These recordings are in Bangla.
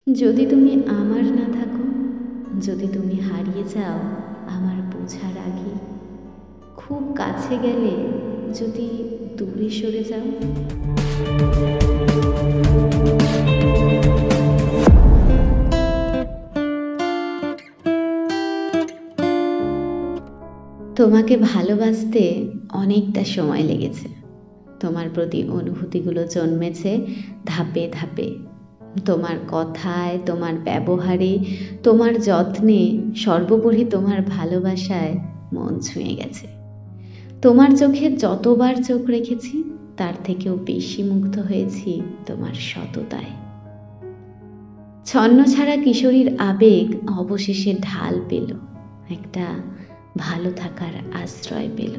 যদি তুমি আমার না থাকো, যদি তুমি হারিয়ে যাও আমার বোঝার আগে, খুব কাছে গেলে যদি দূরে সরে যাও। তোমাকে ভালোবাসতে অনেকটা সময় লেগেছে। তোমার প্রতি অনুভূতিগুলো জন্মেছে ধাপে ধাপে। তোমার কথায়, তোমার ব্যবহারে, তোমার যত্নে, সর্বোপরি তোমার ভালোবাসায় মন ছুঁয়ে গেছে। তোমার চোখে যতবার চোখ রেখেছি তার থেকেও বেশি মুগ্ধ হয়েছি তোমার সততায়। ছন্নছাড়া কিশোরীর আবেগ অবশেষে ঢাল পেল, একটা ভালো থাকার আশ্রয় পেল।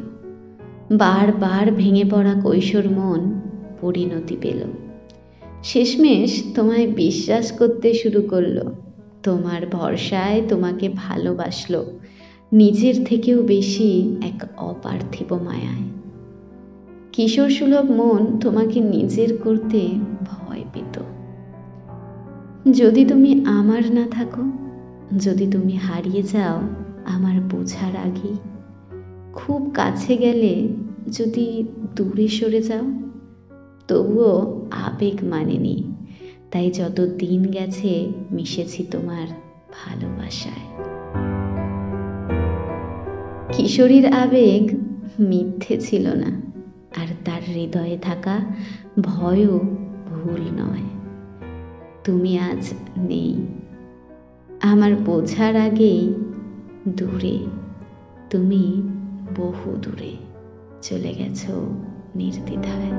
বারবার ভেঙে পড়া কৈশোর মন পরিণতি পেল। শেষমেশ তোমায় বিশ্বাস করতে শুরু করলো, তোমার ভরসায় তোমাকে ভালোবাসলো, নিজের থেকেও বেশি এক অপার্থিব মায়ায়। কিশোর সুলভ মন তোমাকে নিজের করতে ভয় পেত। যদি তুমি আমার না থাকো, যদি তুমি হারিয়ে যাও আমার বোঝার আগে, খুব কাছে গেলে যদি দূরে সরে যাও। তবুও আবেগ মানেনি, তাই যত দিন গেছে মিশেছি তোমার ভালোবাসায়। কিশোরীর আবেগ মিথ্যে ছিল না, আর তার হৃদয়ে থাকা ভয়ও ভুল নয়। তুমি আজ নেই, আমার বোঝার আগেই দূরে, তুমি বহু দূরে চলে গেছো নির্দ্বিধায়।